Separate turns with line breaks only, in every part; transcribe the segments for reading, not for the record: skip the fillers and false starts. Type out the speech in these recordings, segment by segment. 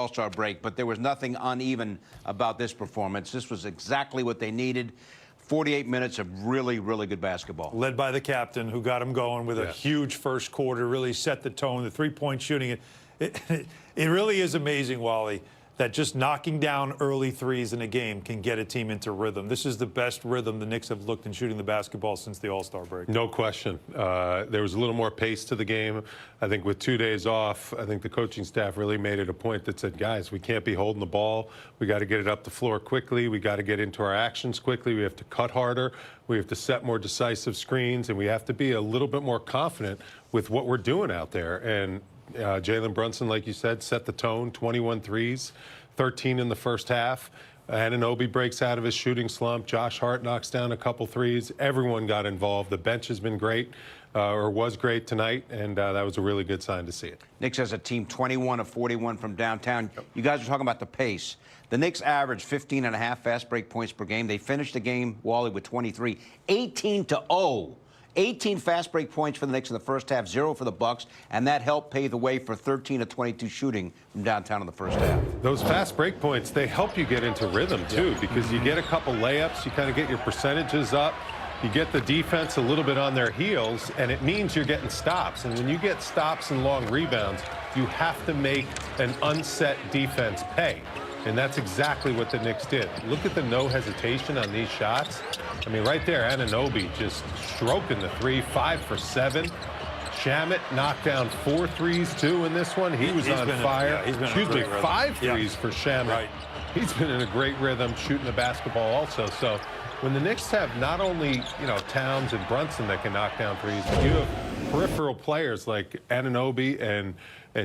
All-Star break, but there was nothing uneven about this performance. This was exactly what they needed. 48 minutes of really, really good basketball.
Led by the captain, who got him going with a huge first quarter, really set the tone, the three-point shooting. It really is amazing, Wally, that just knocking down early threes in a game can get a team into rhythm. This is the best rhythm the Knicks have looked in shooting the basketball since the All-Star break.
No question. There was a little more pace to the game. I think with 2 days off, I think the coaching staff really made it a point that said, guys, we can't be holding the ball. We got to get it up the floor quickly. We got to get into our actions quickly. We have to cut harder. We have to set more decisive screens, and we have to be a little bit more confident with what we're doing out there. And Jalen Brunson, like you said, set the tone, 21 threes, 13 in the first half. Anunoby breaks out of his shooting slump. Josh Hart knocks down a couple threes. Everyone got involved. The bench has been great, or was great tonight, and that was a really good sign to see it.
Knicks has a team 21 of 41 from downtown. You guys are talking about the pace. The Knicks averaged 15.5 fast break points per game. They finished the game, Wally, with 23. 18-0. 18 fast break points for the Knicks in the first half, 0 for the Bucks, and that helped pave the way for 13 of 22 shooting from downtown in the first half.
Those fast break points, they help you get into rhythm, too, because you get a couple layups, you kind of get your percentages up, you get the defense a little bit on their heels, and it means you're getting stops. And when you get stops and long rebounds, you have to make an unset defense pay. And that's exactly what the Knicks did. Look at the no hesitation on these shots. I mean, right there, Anunoby just stroking the three, 5 for 7. Shamet knocked down 4 threes, too, in this one. He was on fire. Excuse me, 5 threes for Shamet. Right. He's been in a great rhythm shooting the basketball also. So when the Knicks have not only, Towns and Brunson that can knock down threes, but you have peripheral players like Anunoby and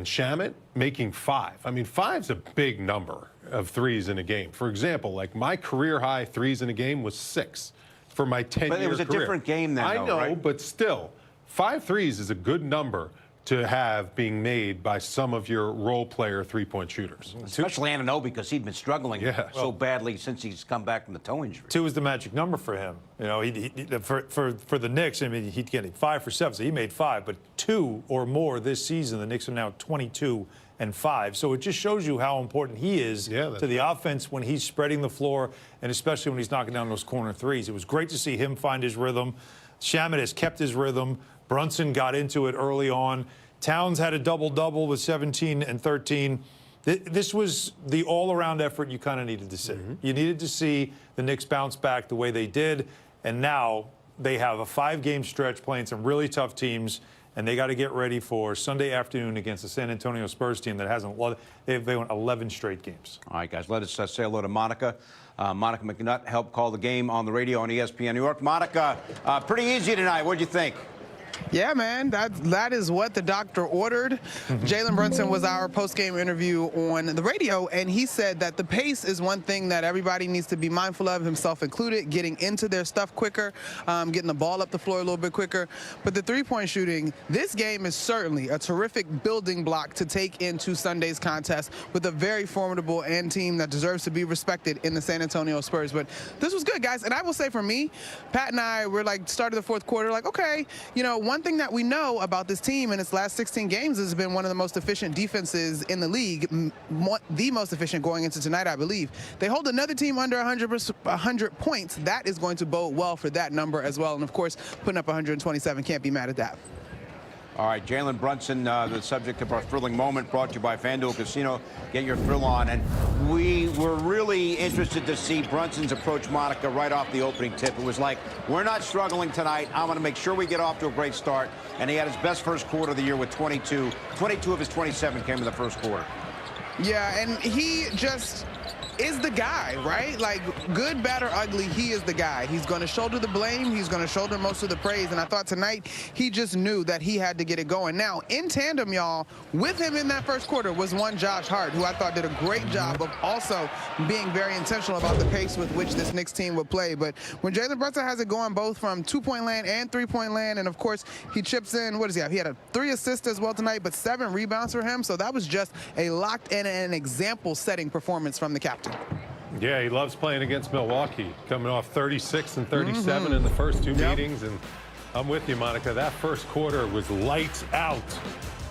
Shamet making 5. I mean, 5's a big number of threes in a game. For example, like my career high threes in a game was 6 for my 10-year career.
But it was a different game then,
I know,
right?
But still, 5 threes is a good number to have being made by some of your role player three-point shooters.
Especially Anunoby, because he'd been struggling so badly since he's come back from the toe injury.
2 is the magic number for him. For the Knicks, I mean, he's getting 5 for 7, so he made 5. But 2 or more this season, the Knicks are now 22 and 5. So it just shows you how important he is to the offense when he's spreading the floor, and especially when he's knocking down those corner threes. It was great to see him find his rhythm. Shamet has kept his rhythm. Brunson got into it early on. Towns had a double-double with 17 and 13. This was the all-around effort you kind of needed to see. You needed to see the Knicks bounce back the way they did, and now they have a 5-game stretch playing some really tough teams, and they got to get ready for Sunday afternoon against the San Antonio Spurs team that hasn't won. They won 11 straight games.
All right, guys, let us say hello to Monica. Monica McNutt helped call the game on the radio on ESPN New York. Monica, pretty easy tonight. What'd you think?
Yeah, man, that is what the doctor ordered. Jalen Brunson was our post-game interview on the radio, and he said that the pace is one thing that everybody needs to be mindful of, himself included, getting into their stuff quicker, getting the ball up the floor a little bit quicker. But the three-point shooting, this game is certainly a terrific building block to take into Sunday's contest with a very formidable and team that deserves to be respected in the San Antonio Spurs. But this was good, guys. And I will say for me, Pat and I were like, started the fourth quarter, like, okay, one thing that we know about this team in its last 16 games has been one of the most efficient defenses in the league, the most efficient going into tonight, I believe. They hold another team under 100 points. That is going to bode well for that number as well. And, of course, putting up 127, can't be mad at that.
All right, Jalen Brunson, the subject of our thrilling moment, brought to you by FanDuel Casino. Get your thrill on. And we were really interested to see Brunson's approach Monica right off the opening tip. It was like, we're not struggling tonight. I'm going to make sure we get off to a great start. And he had his best first quarter of the year with 22. 22 of his 27 came in the first quarter.
Yeah, and he just is the guy, right? Like, good, bad, or ugly, he is the guy. He's going to shoulder the blame. He's going to shoulder most of the praise. And I thought tonight he just knew that he had to get it going. Now, in tandem, y'all, with him in that first quarter was one Josh Hart, who I thought did a great job of also being very intentional about the pace with which this Knicks team would play. But when Jalen Brunson has it going both from two-point land and three-point land, and, of course, he chips in, what does he have? He had 3 assists as well tonight, but 7 rebounds for him. So that was just a locked-in and example-setting performance from the captain.
Yeah, he loves playing against Milwaukee, coming off 36 and 37 in the first 2 meetings. And I'm with you, Monica. That first quarter was lights out.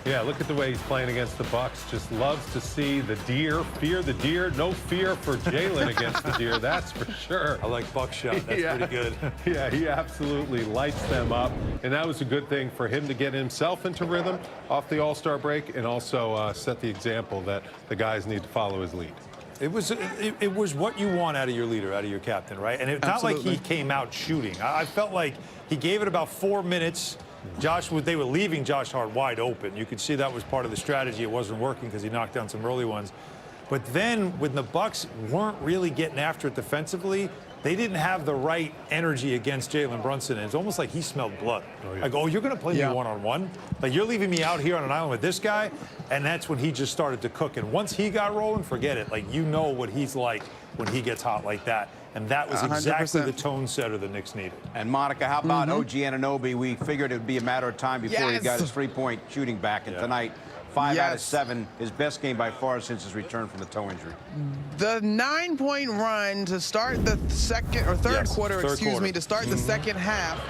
Yeah, look at the way he's playing against the Bucks. Just loves to see the deer, fear the deer. No fear for Jalen against the deer, that's for sure.
I like Buckshot. That's pretty good.
Yeah, he absolutely lights them up. And that was a good thing for him to get himself into rhythm off the All-Star break and also set the example that the guys need to follow his lead.
It was what you want out of your leader, out of your captain, right? And it's not like he came out shooting. I felt like he gave it about 4 minutes. They were leaving Josh Hart wide open. You could see that was part of the strategy. It wasn't working because he knocked down some early ones. But then when the Bucks weren't really getting after it defensively, they didn't have the right energy against Jalen Brunson. And it's almost like he smelled blood. Oh, yeah. Like, oh, you're going to play me one-on-one? Like, you're leaving me out here on an island with this guy? And that's when he just started to cook. And once he got rolling, forget it. Like, you know what he's like when he gets hot like that. And that was exactly 100%. The tone setter the Knicks needed.
And, Monica, how about OG Anunoby? We figured it would be a matter of time before he got his three-point shooting back. And tonight, 5 out of 7, his best game by far since his return from the toe injury.
The 9-point run to start the third quarter, to start the second half.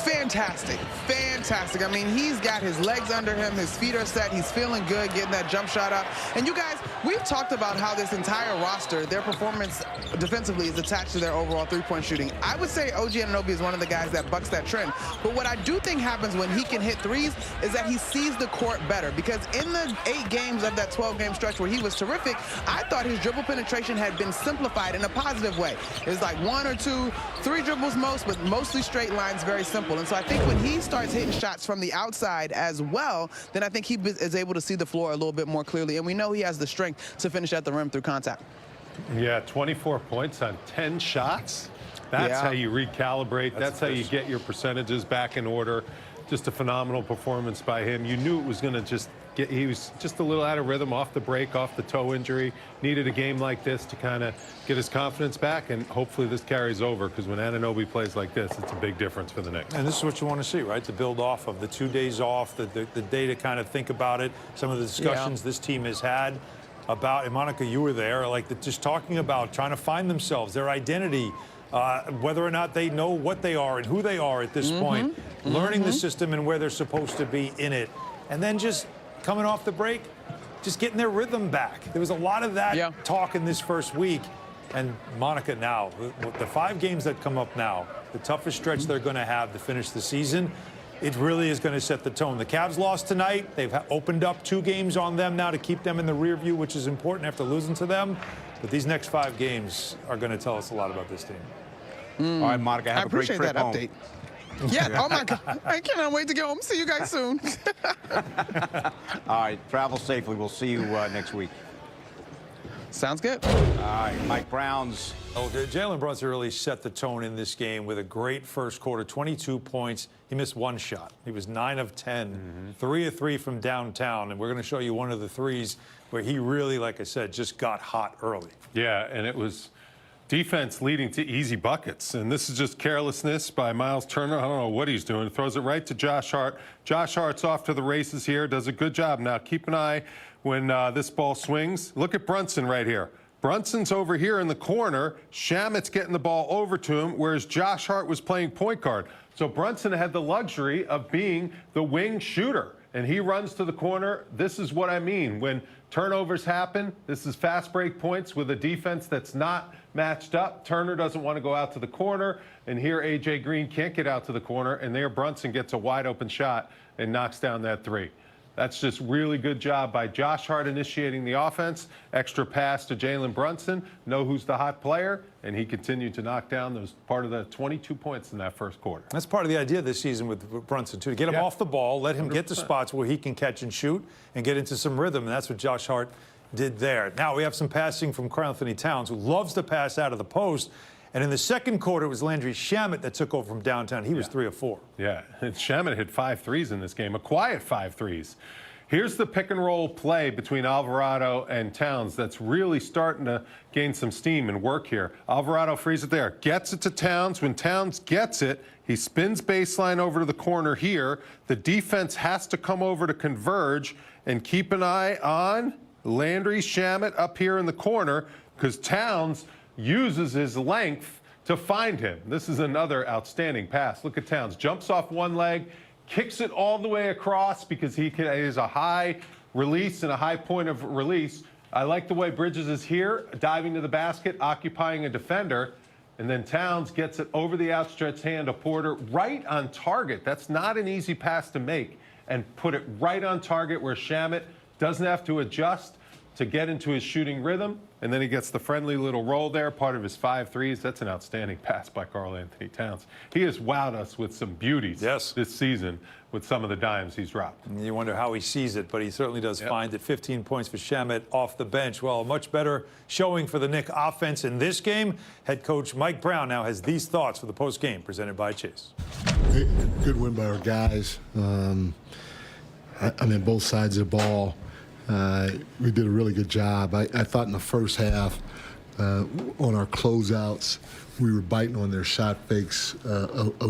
Fantastic. Fantastic. I mean, he's got his legs under him. His feet are set. He's feeling good, getting that jump shot up. And you guys, we've talked about how this entire roster, their performance defensively is attached to their overall three-point shooting. I would say OG Anunoby is one of the guys that bucks that trend. But what I do think happens when he can hit threes is that he sees the court better. Because in the 8 games of that 12-game stretch where he was terrific, I thought his dribble penetration had been simplified in a positive way. It's like 1 or 2, 3 dribbles most, but mostly straight lines, very simple. And so I think when he starts hitting shots from the outside as well, then I think he is able to see the floor a little bit more clearly. And we know he has the strength to finish at the rim through contact.
Yeah, 24 points on 10 shots. That's how you recalibrate. That's how you get your percentages back in order. Just a phenomenal performance by him. You knew it was going to just get, he was just a little out of rhythm off the break, off the toe injury. Needed a game like this to kind of get his confidence back, and hopefully this carries over, because when Anunoby plays like this, it's a big difference for the Knicks.
And this is what you want to see, right? To build off of the 2 days off, the day to kind of think about it. Some of the discussions this team has had about, and Monica, you were there, like just talking about trying to find themselves, their identity, whether or not they know what they are and who they are at this point, learning the system and where they're supposed to be in it, and then just coming off the break, just getting their rhythm back. There was a lot of that talk in this first week. And Monica, now, the 5 games that come up now, the toughest stretch they're going to have to finish the season, it really is going to set the tone. The Cavs lost tonight. They've opened up 2 games on them now to keep them in the rear view, which is important after losing to them. But these next 5 games are going to tell us a lot about this team.
All right, Monica, have a great trip home.
Update. Yeah, oh my God. I cannot wait to go home. See you guys soon.
All right, travel safely. We'll see you next week.
Sounds good.
All right, Mike Brown's.
Oh, Jalen Brunson really set the tone in this game with a great first quarter, 22 points. He missed 1 shot. He was 9 of 10, 3 of 3 from downtown. And we're going to show you one of the threes where he really, like I said, just got hot early.
Yeah, and it was defense leading to easy buckets. And this is just carelessness by Miles Turner. I don't know what he's doing. Throws it right to Josh Hart. Josh Hart's off to the races here. Does a good job. Now, keep an eye when this ball swings. Look at Brunson right here. Brunson's over here in the corner. Shamet's getting the ball over to him, whereas Josh Hart was playing point guard. So Brunson had the luxury of being the wing shooter, and he runs to the corner. This is what I mean. When turnovers happen, this is fast break points with a defense that's not matched up. Turner doesn't want to go out to the corner, and here A.J. Green can't get out to the corner, and there Brunson gets a wide open shot and knocks down that 3. That's just really good job by Josh Hart initiating the offense. Extra pass to Jalen Brunson. Know who's the hot player, and he continued to knock down those part of the 22 points in that first quarter.
That's part of the idea this season with Brunson, too. To get him off the ball, let him 100%. Get to spots where he can catch and shoot and get into some rhythm, and that's what Josh Hart did there. Now we have some passing from Karl-Anthony Towns, who loves to pass out of the post. And in the second quarter, it was Landry Shamet that took over from downtown. He was 3 of 4.
Yeah, and Shamet hit 5 threes in this game, a quiet 5 threes. Here's the pick and roll play between Alvarado and Towns that's really starting to gain some steam and work here. Alvarado frees it there, gets it to Towns. When Towns gets it, he spins baseline over to the corner here. The defense has to come over to converge, and keep an eye on Landry Shamet up here in the corner, because Towns uses his length to find him. This is another outstanding pass. Look at Towns. Jumps off one leg, kicks it all the way across because he is a high release and a high point of release. I like the way Bridges is here, diving to the basket, occupying a defender. And then Towns gets it over the outstretched hand of Porter, right on target. That's not an easy pass to make. And put it right on target where Shamet doesn't have to adjust to get into his shooting rhythm. And then he gets the friendly little roll there, part of his 5 threes. That's an outstanding pass by Karl Anthony Towns. He has wowed us with some beauties this season with some of the dimes he's dropped.
You wonder how he sees it, but he certainly does find it. 15 points for Shamet off the bench. Well, a much better showing for the Knick offense in this game. Head coach Mike Brown now has these thoughts for the postgame presented by Chase.
Good win by our guys. I mean, both sides of the ball. We did a really good job. I thought in the first half, on our closeouts, we were biting on their shot fakes a